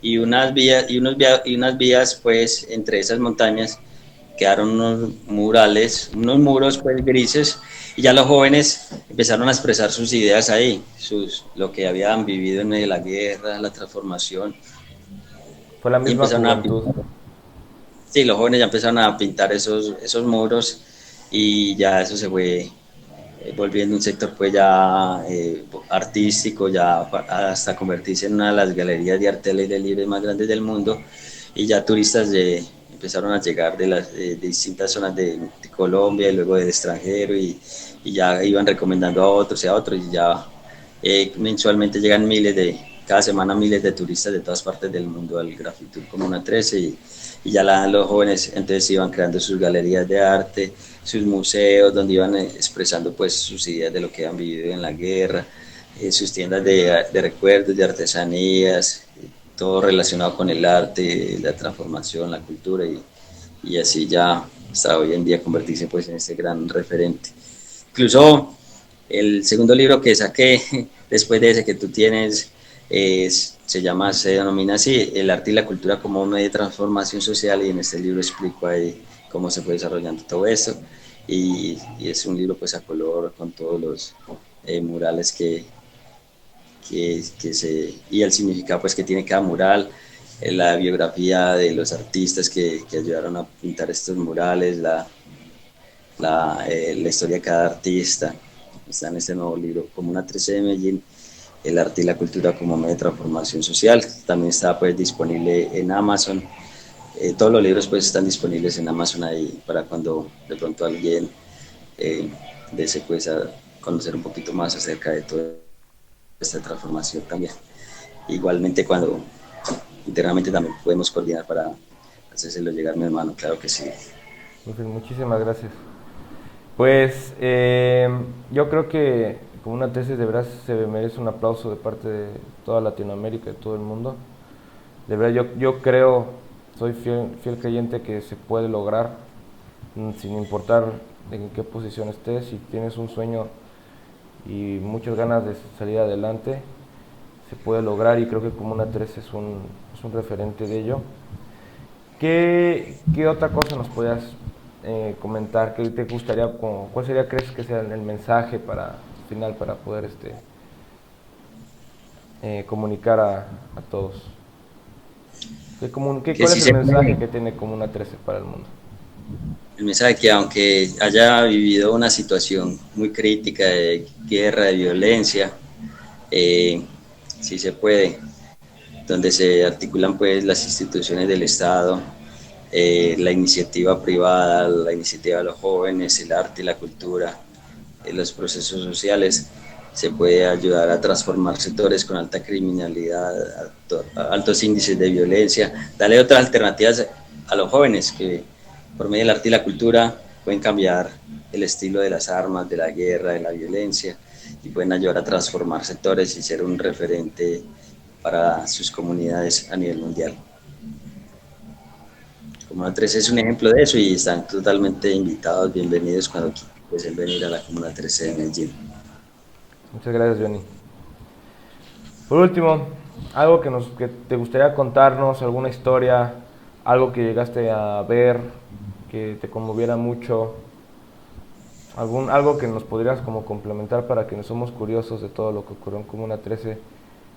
y unas vías pues entre esas montañas quedaron unos murales, unos muros pues grises, y ya los jóvenes empezaron a expresar sus ideas ahí, lo que habían vivido en medio de la guerra, la transformación, Fue la y misma empezaron a juventud. pintar, sí, los jóvenes ya empezaron a pintar esos muros, y ya eso se fue volviendo un sector pues ya artístico, ya hasta convertirse en una de las galerías de arte al aire libre más grandes del mundo, y ya turistas empezaron a llegar de distintas zonas de Colombia y luego del extranjero, y ya iban recomendando a otros y a otros, y ya mensualmente llegan miles cada semana miles de turistas de todas partes del mundo al Graffiti Tour Comuna 13 y ya los jóvenes entonces iban creando sus galerías de arte, sus museos donde iban expresando pues sus ideas de lo que han vivido en la guerra, sus tiendas de recuerdos, de artesanías, todo relacionado con el arte, la transformación, la cultura y así ya hasta hoy en día convertirse pues en este gran referente. Incluso el segundo libro que saqué después de ese que tú tienes se denomina así, El arte y la cultura como un medio de transformación social y en este libro explico ahí cómo se fue desarrollando todo esto y es un libro pues a color con todos los murales y el significado pues que tiene cada mural, la biografía de los artistas que ayudaron a pintar estos murales, la historia de cada artista. Está en este nuevo libro, Comuna 13 de Medellín, el arte y la cultura como medio de transformación social. También está pues disponible en Amazon. Todos los libros pues están disponibles en Amazon ahí para cuando de pronto alguien desee pues a conocer un poquito más acerca de toda esta transformación también. Igualmente cuando internamente también podemos coordinar para hacérselo llegar mi hermano, claro que sí. Pues, muchísimas gracias. Pues yo creo que Comuna 13 de verdad se merece un aplauso de parte de toda Latinoamérica, de todo el mundo. De verdad yo creo, soy fiel creyente que se puede lograr sin importar en qué posición estés. Si tienes un sueño y muchas ganas de salir adelante, se puede lograr y creo que Comuna 13 es un referente de ello. ¿Qué otra cosa nos podrías comentar? ¿Qué te gustaría, cuál sería, crees que sea el mensaje final para poder comunicar a todos? ¿Cuál Que sí es el se mensaje puede. que tiene Comuna 13 para el mundo? El mensaje que aunque haya vivido una situación muy crítica de guerra, de violencia, eh, sí se puede, donde se articulan pues las instituciones del Estado, la iniciativa privada, la iniciativa de los jóvenes, el arte y la cultura, los procesos sociales, se puede ayudar a transformar sectores con alta criminalidad, altos índices de violencia, darle otras alternativas a los jóvenes que por medio del arte y la cultura pueden cambiar el estilo de las armas, de la guerra, de la violencia y pueden ayudar a transformar sectores y ser un referente para sus comunidades a nivel mundial. Comuna 13 es un ejemplo de eso y están totalmente invitados, bienvenidos cuando quieran venir a la Comuna 13 de Medellín. Muchas gracias, Johnny. Por último, algo que te gustaría contarnos, alguna historia, algo que llegaste a ver, que te conmoviera mucho, algo que nos podrías como complementar para quienes somos curiosos de todo lo que ocurrió en Comuna 13,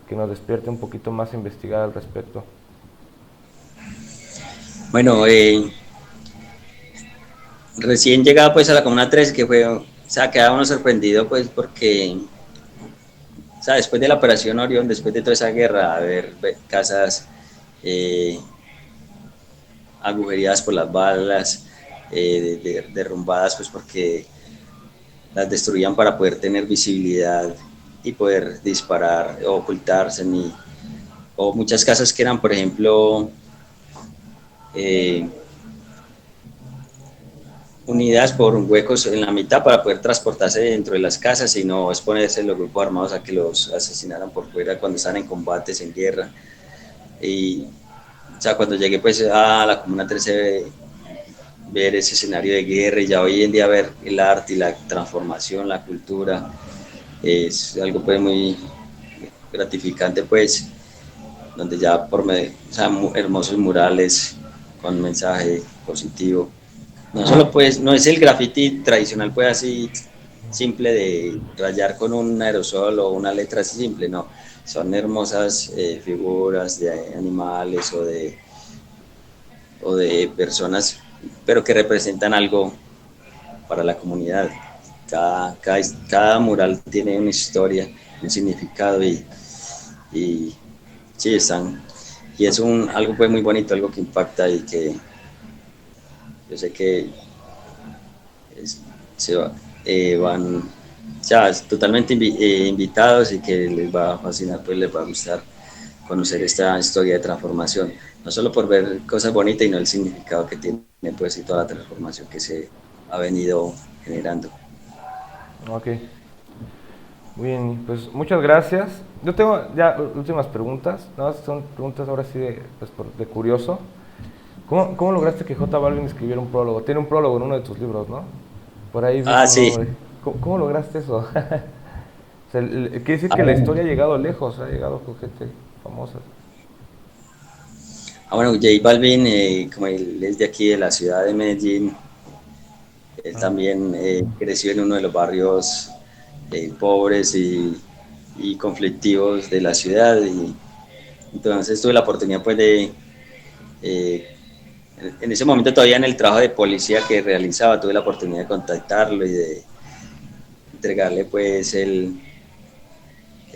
que nos despierte un poquito más a investigar al respecto. Bueno, recién llegado pues a la Comuna 13 que fue, o sea, quedaba uno sorprendido pues porque, o sea, después de la Operación Orión, después de toda esa guerra, a ver casas agujereadas por las balas, derrumbadas pues porque las destruían para poder tener visibilidad y poder disparar o ocultarse, o muchas casas que eran, por ejemplo, unidas por huecos en la mitad para poder transportarse dentro de las casas y no exponerse los grupos armados a que los asesinaran por fuera cuando están en combates, en guerra. Y, o sea, cuando llegué pues a la Comuna 13, ver ese escenario de guerra y ya hoy en día ver el arte y la transformación, la cultura, es algo pues muy gratificante pues, donde ya por medio, o sea, hermosos murales con mensaje positivo. No solo pues, no es el graffiti tradicional pues así simple de rayar con un aerosol o una letra así simple, no, son hermosas figuras de animales o de personas, pero que representan algo para la comunidad. Cada mural tiene una historia, un significado y sí, están, y es algo pues muy bonito, algo que impacta y que yo sé que se van ya totalmente invitados y que les va a fascinar, pues les va a gustar conocer esta historia de transformación, no solo por ver cosas bonitas, sino el significado que tiene pues y toda la transformación que se ha venido generando. Ok, muy bien, pues muchas gracias. Yo tengo ya últimas preguntas, nada más son preguntas ahora sí de, pues, de curioso. ¿Cómo lograste que J Balvin escribiera un prólogo? Tiene un prólogo en uno de tus libros, ¿no? Por ahí vi Ah, su sí. nombre. ¿Cómo lograste eso? O sea, quiere decir Ah, que la bueno, historia ha llegado lejos, ha llegado con gente famosa. J Balvin, como él es de aquí, de la ciudad de Medellín, él Ah, también creció en uno de los barrios pobres y conflictivos de la ciudad. Y entonces tuve la oportunidad pues de, eh, en ese momento todavía en el trabajo de policía que realizaba, tuve la oportunidad de contactarlo y de entregarle pues el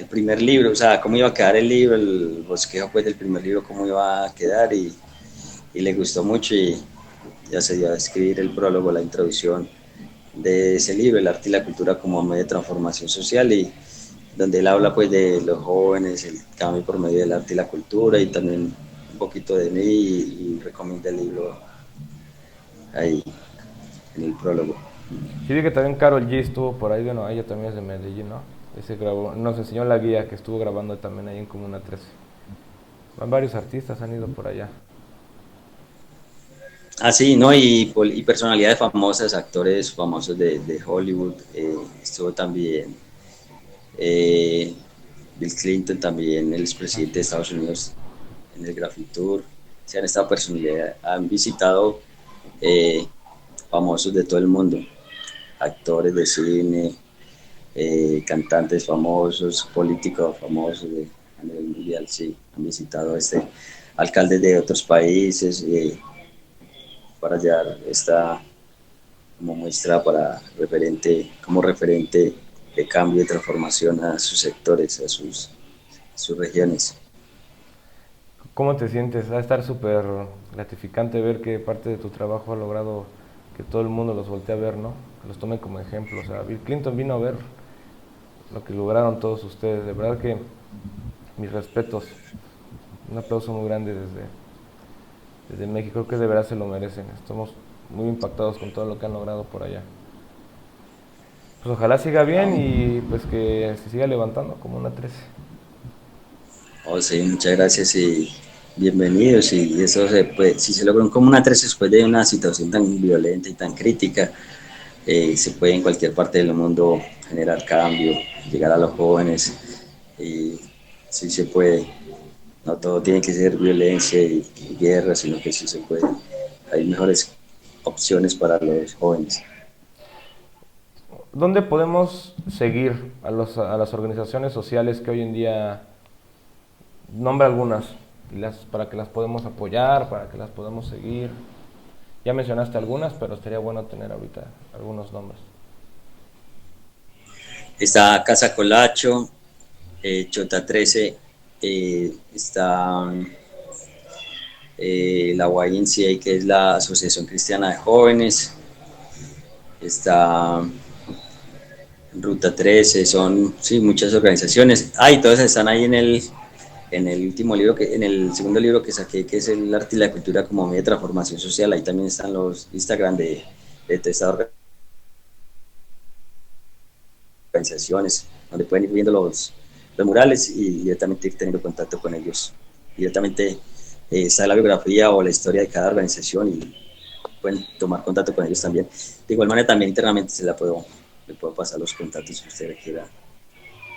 primer libro, o sea, cómo iba a quedar el libro, el bosquejo pues del primer libro, cómo iba a quedar y le gustó mucho y ya se dio a escribir el prólogo, la introducción de ese libro, El arte y la cultura como medio de transformación social, y donde él habla pues de los jóvenes, el cambio por medio del arte y la cultura, y también un poquito de mí y recomienda el libro ahí en el prólogo. sí vi que también Karol G estuvo por ahí, bueno, ella también es de Medellín, ¿no? Ese grabó, nos enseñó la guía que estuvo grabando también ahí en Comuna 13. Van varios artistas han ido por allá. Ah, sí, ¿no? Y personalidades famosas, actores famosos de Hollywood, estuvo también eh, Bill Clinton, también el Ah, expresidente sí. de Estados Unidos en el Grafitur. Se han estado personalidades, han visitado eh, famosos de todo el mundo, actores de cine, cantantes famosos, políticos famosos a nivel mundial, sí, han visitado alcaldes de otros países para hallar esta como muestra para como referente de cambio y transformación a sus sectores, sus regiones. ¿Cómo te sientes? Va a estar súper gratificante ver que parte de tu trabajo ha logrado que todo el mundo los voltee a ver, ¿no? Que los tome como ejemplo. O sea, Bill Clinton vino a ver lo que lograron todos ustedes. De verdad que mis respetos. Un aplauso muy grande desde México. Creo que de verdad se lo merecen. Estamos muy impactados con todo lo que han logrado por allá. Pues ojalá siga bien y pues que se siga levantando como una 13. Oh, sí, muchas gracias y bienvenidos. Y eso si se logra como una 3 después de una situación tan violenta y tan crítica, se puede en cualquier parte del mundo generar cambio, llegar a los jóvenes y sí se puede. No todo tiene que ser violencia y guerra, sino que sí se puede. Hay mejores opciones para los jóvenes. ¿Dónde podemos seguir a las organizaciones sociales que hoy en día, nombra algunas, para que las podemos apoyar, para que las podemos seguir? Ya mencionaste algunas, pero estaría bueno tener ahorita algunos nombres. Está Casa Colacho, Chota 13, está la YMCA, que es la Asociación Cristiana de Jóvenes, está Ruta 13, son sí, muchas organizaciones. Y todas están ahí en el último libro, en el segundo libro que saqué, que es El arte y la cultura como medio de transformación social. Ahí también están los Instagram de todas estas organizaciones, donde pueden ir viendo los murales y directamente ir teniendo contacto con ellos. Directamente está la biografía o la historia de cada organización y pueden tomar contacto con ellos también. De igual manera, también internamente le puedo pasar los contactos si usted quiera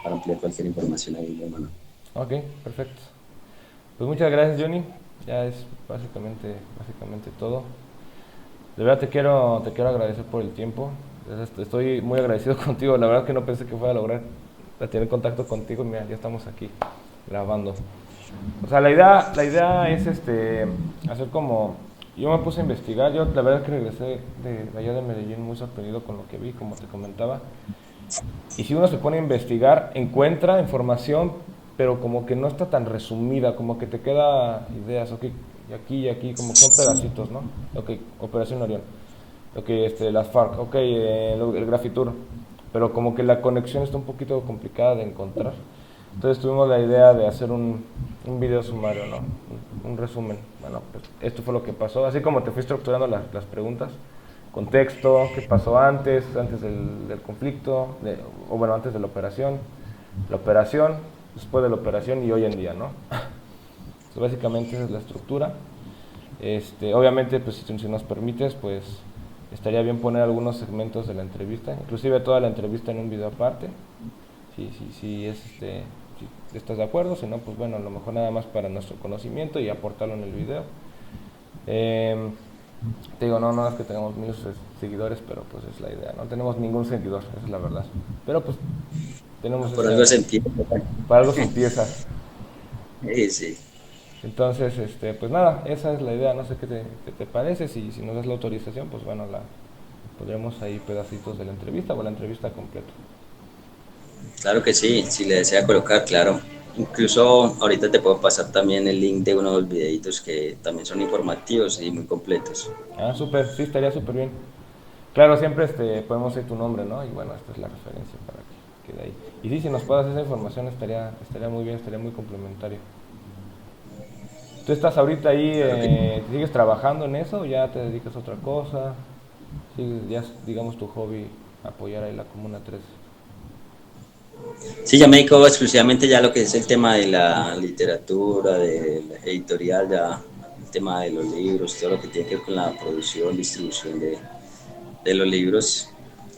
para ampliar cualquier información ahí, mi hermano. Ok, perfecto. Pues muchas gracias, Johnny. Ya es básicamente todo. De verdad te quiero agradecer por el tiempo. Estoy muy agradecido contigo. La verdad que no pensé que fuera a lograr tener contacto contigo. Mira, ya estamos aquí grabando. O sea, la idea es hacer como... Yo me puse a investigar. Yo la verdad es que regresé de allá de Medellín muy sorprendido con lo que vi, como te comentaba. Y si uno se pone a investigar, encuentra información, pero como que no está tan resumida, como que te queda ideas, ok, y aquí, como que son pedacitos, ¿no? Ok, Operación Orión, ok, las FARC, ok, el Grafitur, pero como que la conexión está un poquito complicada de encontrar. Entonces tuvimos la idea de hacer un video sumario, ¿no? Un resumen. Bueno, pues esto fue lo que pasó. Así como te fui estructurando las preguntas. Contexto, qué pasó antes del conflicto, o bueno, antes de la operación, después de la operación y hoy en día, ¿no? Entonces, básicamente esa es la estructura. Obviamente, pues si nos permites, pues estaría bien poner algunos segmentos de la entrevista, inclusive toda la entrevista en un video aparte, si estás de acuerdo, si no, pues bueno, a lo mejor nada más para nuestro conocimiento y aportarlo en el video. Eh, Te digo, no es que tengamos miles de seguidores, pero pues es la idea, no tenemos ningún seguidor, esa es la verdad. Pero pues tenemos Por algo esa, se empieza. para algo se empieza. Sí, sí. Entonces, pues nada, esa es la idea, no sé qué te parece, si nos das la autorización, pues bueno, podremos ahí pedacitos de la entrevista o la entrevista completa. Claro que sí, si le desea colocar, claro. Incluso ahorita te puedo pasar también el link de uno de los videitos que también son informativos y muy completos. Ah, súper, sí, estaría súper bien. Claro, siempre podemos decir tu nombre, ¿no? Y bueno, esta es la referencia para que quede ahí. Y sí, si nos puedas esa información estaría muy bien, estaría muy complementario. ¿Tú estás ahorita ahí, Claro que sigues trabajando en eso o ya te dedicas a otra cosa? ¿Sigues, ya es, digamos, tu hobby apoyar ahí la Comuna 3? sí, ya me dedico exclusivamente ya a lo que es el tema de la literatura, de la editorial, ya el tema de los libros, todo lo que tiene que ver con la producción, distribución de los libros,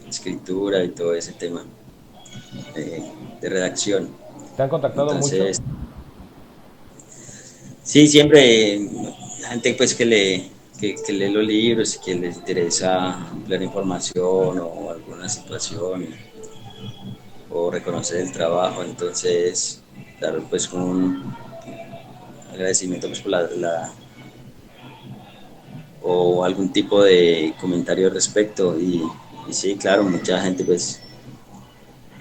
escritura y todo ese tema de redacción. ¿Te han contactado mucho? Entonces, sí, siempre la gente pues que lee los libros y que les interesa ampliar información o alguna situación o reconocer el trabajo, entonces dar pues un agradecimiento pues por o algún tipo de comentario al respecto y sí, claro, mucha gente pues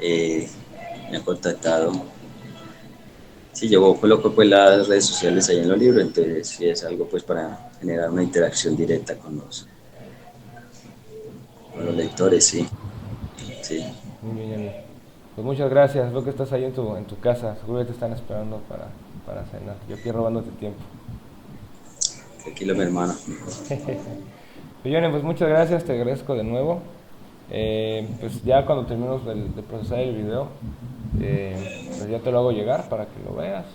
eh, me ha contactado. Sí, yo coloco pues las redes sociales ahí en los libros, entonces sí es algo pues para generar una interacción directa con los lectores, sí, sí. Muy bien. Pues muchas gracias. Veo que estás ahí en tu casa. Seguro que te están esperando para cenar. Yo aquí robándote tiempo. Tranquilo, mi hermano. Johnny, pues muchas gracias. Te agradezco de nuevo. Pues ya cuando terminemos de procesar el video, pues ya te lo hago llegar para que lo veas.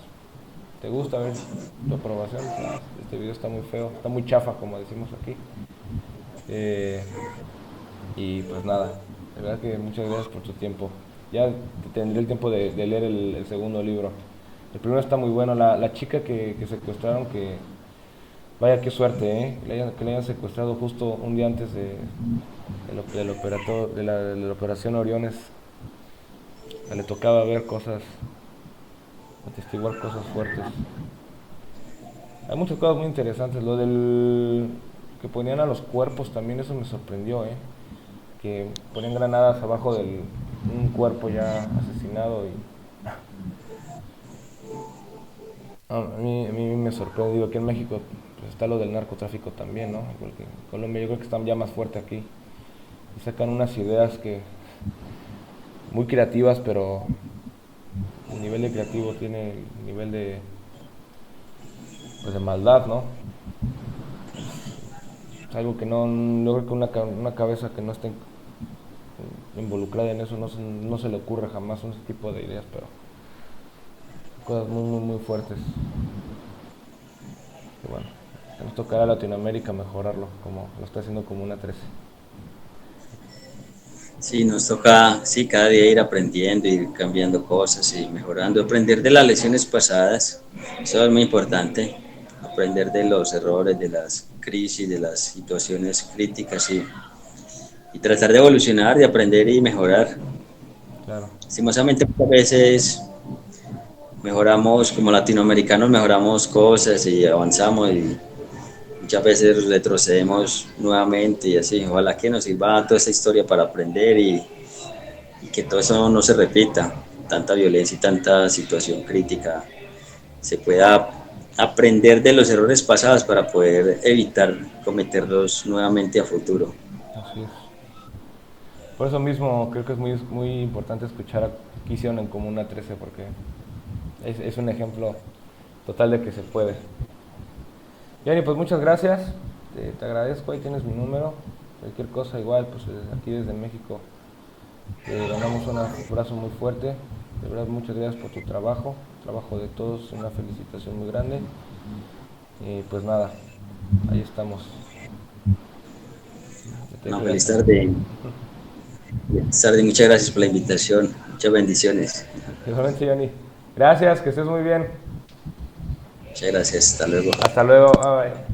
¿Te gusta ver tu aprobación? Este video está muy feo, está muy chafa, como decimos aquí. Eh, y pues nada, de verdad que muchas gracias por tu tiempo. Ya tendré el tiempo de leer el segundo libro. El primero está muy bueno. La chica que secuestraron, que vaya qué suerte, ¿eh? Que le hayan secuestrado justo un día antes de la operación Oriones. Le tocaba ver cosas, atestiguar cosas fuertes. Hay muchas cosas muy interesantes. Lo del que ponían a los cuerpos también, eso me sorprendió, ¿eh? Que ponían granadas abajo de un cuerpo ya asesinado y a mí me sorprende. Digo, aquí en México pues, está lo del narcotráfico también, ¿no? Igual que en Colombia, yo creo que están ya más fuerte aquí. Y sacan unas ideas que muy creativas, pero el nivel de creativo tiene el nivel pues de maldad, ¿no? Es algo que no, yo creo que una cabeza que no esté involucrada en eso no se le ocurre jamás ese tipo de ideas, pero cosas muy fuertes. Y bueno, nos tocará a Latinoamérica mejorarlo, como lo está haciendo Comuna 13. Sí, nos toca, sí, cada día ir aprendiendo, ir cambiando cosas y mejorando, aprender de las lecciones pasadas, eso es muy importante, aprender de los errores, de las crisis, de las situaciones críticas y tratar de evolucionar, de aprender y mejorar. Claro, Lastimosamente muchas veces mejoramos, como latinoamericanos mejoramos cosas y avanzamos y muchas veces retrocedemos nuevamente y así, ojalá que nos sirva toda esta historia para aprender y que todo eso no se repita, tanta violencia y tanta situación crítica, se pueda aprender de los errores pasados para poder evitar cometerlos nuevamente a futuro. así es. Por eso mismo creo que es muy importante escuchar qué hicieron en Comuna 13, porque es un ejemplo total de que se puede. Johnny, pues muchas gracias, te agradezco, ahí tienes mi número, cualquier cosa igual, pues aquí desde México te mandamos un abrazo muy fuerte, de verdad muchas gracias por tu trabajo, trabajo de todos, una felicitación muy grande, y pues nada, ahí estamos. No, feliz tarde. Feliz tarde, muchas gracias por la invitación. Muchas bendiciones. Igualmente, Johnny, gracias, que estés muy bien. Muchas gracias. Hasta luego. Hasta luego, bye bye.